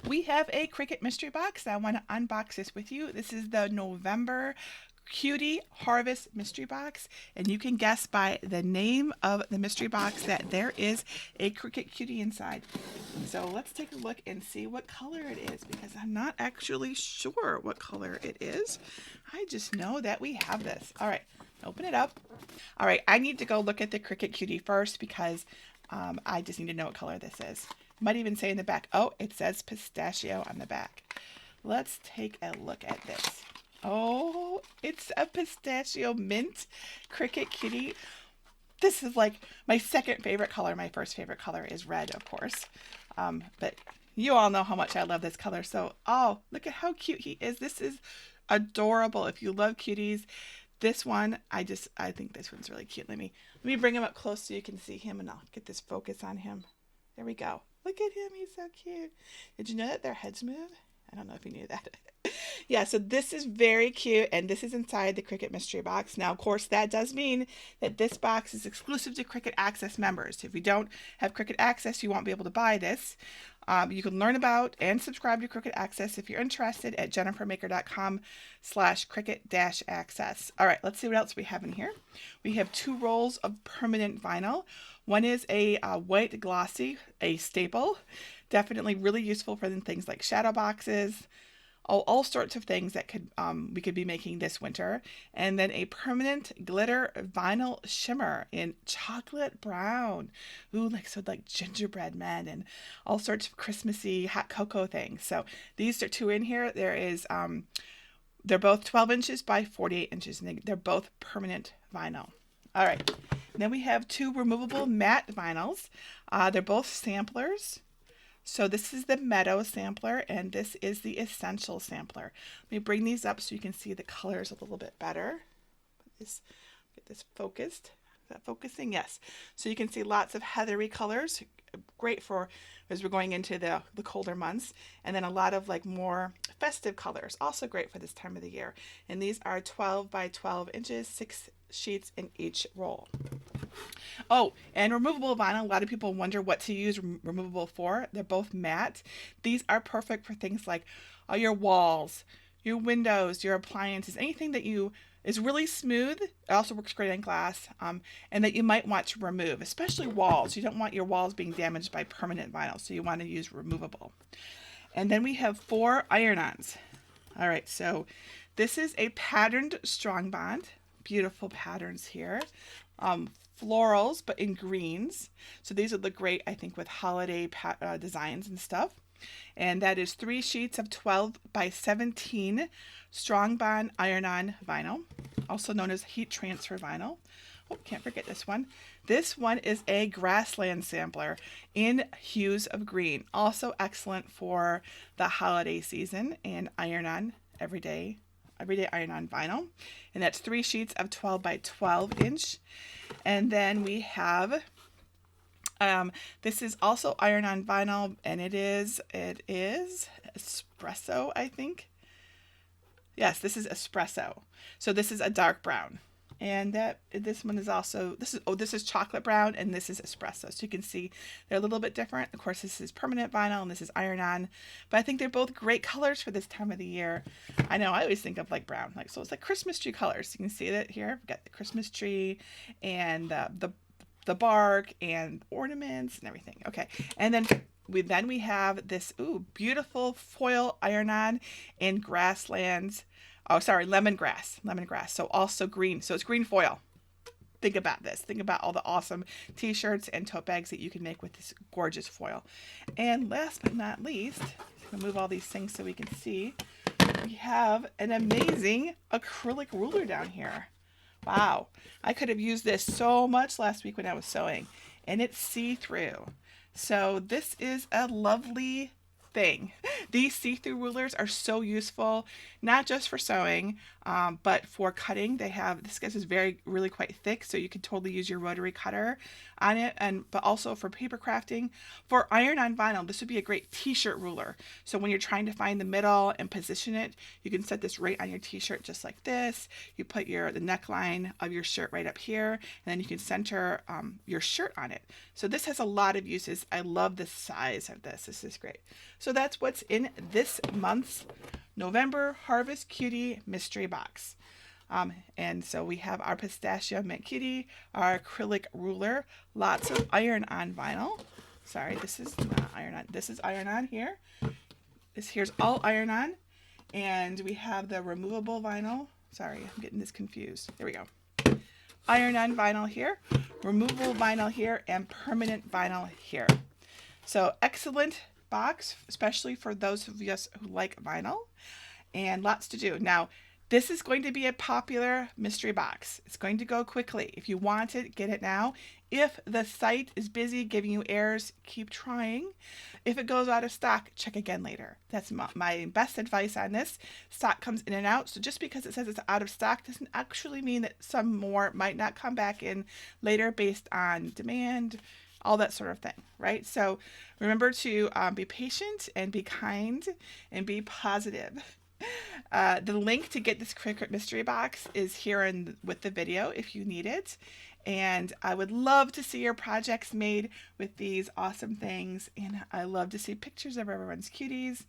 We have a Cricut mystery box. I want to unbox this with you. This is the November Cutie Harvest mystery box, and you can guess by the name of the mystery box that there is a Cricut Cutie inside. So let's take a look and see what color it is, because I'm not actually sure what color it is. I just know that we have this. All right, open it up. All right, I need to go look at the Cricut Cutie first because I just need to know what color this is. Might even say in the back, oh, it says pistachio on the back. Let's take a look at this. Oh, it's a pistachio mint Cricut Cutie. This is like my second favorite color. My first favorite color is red, of course. But you all know how much I love this color. So, oh, look at how cute he is. This is adorable. If you love cuties, this one, I think this one's really cute. Let me bring him up close so you can see him, and I'll get this focus on him. There we go. Look at him. He's so cute. Did you know that their heads move? I don't know if you knew that. Yeah, so this is very cute, and this is inside the Cricut mystery box. Now, of course, that does mean that this box is exclusive to Cricut Access members. If you don't have Cricut Access, you won't be able to buy this. You can learn about and subscribe to Cricut Access if you're interested at jennifermaker.com/Cricut-access. All right, let's see what else we have in here. We have 2 rolls of permanent vinyl. One is a white glossy, a staple. Definitely really useful for things like shadow boxes, all sorts of things that we could be making this winter. And then a permanent glitter vinyl shimmer in chocolate brown. Ooh, like gingerbread men and all sorts of Christmassy hot cocoa things. So these are 2 in here. There is they're both 12 inches by 48 inches, and they're both permanent vinyl. All right. Then we have 2 removable matte vinyls. They're both samplers. So this is the Meadow sampler, and this is the Essential sampler. Let me bring these up so you can see the colors a little bit better. Get this focused. Is that focusing? Yes. So you can see lots of heathery colors. Great for as we're going into the colder months. And then a lot of more festive colors. Also great for this time of the year. And these are 12 by 12 inches, 6 sheets in each roll. Oh, and removable vinyl. A lot of people wonder what to use removable for. They're both matte. These are perfect for things like your walls, your windows, your appliances, anything that is really smooth. It also works great on glass, and that you might want to remove, especially walls. You don't want your walls being damaged by permanent vinyl, so you want to use removable. And then we have 4 iron-ons. All right, so this is a patterned strong bond. Beautiful patterns here. Florals, but in greens. So these would look great, I think, with holiday designs and stuff. And that is 3 sheets of 12 by 17 strong bond iron-on vinyl, also known as heat transfer vinyl. Oh, can't forget this one. This one is a grassland sampler in hues of green. Also excellent for the holiday season, and iron-on everyday iron-on vinyl. And that's 3 sheets of 12 by 12 inch. And then we have, this is also iron-on vinyl, and it is espresso, I think. Yes, this is espresso. So this is a dark brown. And this one is also, this is chocolate brown, and this is espresso. So you can see they're a little bit different. Of course, this is permanent vinyl, and this is iron-on. But I think they're both great colors for this time of the year. I know, I always think of brown. So it's like Christmas tree colors. You can see that here. We've got the Christmas tree and the bark and ornaments and everything. Okay, and then we have this beautiful foil iron-on in grasslands. Oh, sorry, lemongrass. So also green. So it's green foil. Think about this. Think about all the awesome t-shirts and tote bags that you can make with this gorgeous foil. And last but not least, I'm going to move all these things so we can see. We have an amazing acrylic ruler down here. Wow. I could have used this so much last week when I was sewing. And it's see-through. So this is a lovely thing. These see-through rulers are so useful, not just for sewing, But for cutting, they have, this is really quite thick, so you can totally use your rotary cutter on it. But also for paper crafting, for iron-on vinyl, this would be a great t-shirt ruler. So when you're trying to find the middle and position it, you can set this right on your t-shirt just like this. You put the neckline of your shirt right up here, and then you can center your shirt on it. So this has a lot of uses. I love the size of this. This is great. So that's what's in this month's November Harvest Cutie mystery box. And so we have our pistachio mint cutie, our acrylic ruler, lots of iron-on vinyl. Sorry, this is not iron-on. This is iron-on here. This here's all iron-on. And we have the removable vinyl. Sorry, I'm getting this confused. There we go. Iron-on vinyl here, removable vinyl here, and permanent vinyl here. So excellent box, especially for those of us who like vinyl, and lots to do. Now, this is going to be a popular mystery box. It's going to go quickly. If you want it, get it now. If the site is busy giving you errors, keep trying. If it goes out of stock, check again later. That's my best advice on this. Stock comes in and out, so just because it says it's out of stock doesn't actually mean that some more might not come back in later based on demand, all that sort of thing, right? So remember to be patient and be kind and be positive. The link to get this Cricut mystery box is here with the video if you need it. And I would love to see your projects made with these awesome things. And I love to see pictures of everyone's cuties.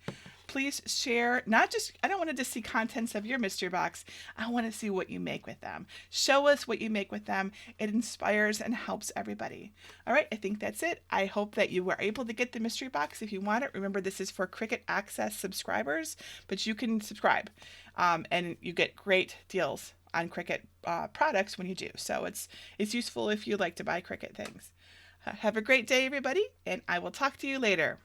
Please share, I don't want to just see contents of your mystery box. I want to see what you make with them. Show us what you make with them. It inspires and helps everybody. All right, I think that's it. I hope that you were able to get the mystery box if you want it. Remember, this is for Cricut Access subscribers, but you can subscribe and you get great deals on Cricut products when you do. So it's useful if you like to buy Cricut things. Have a great day, everybody, and I will talk to you later.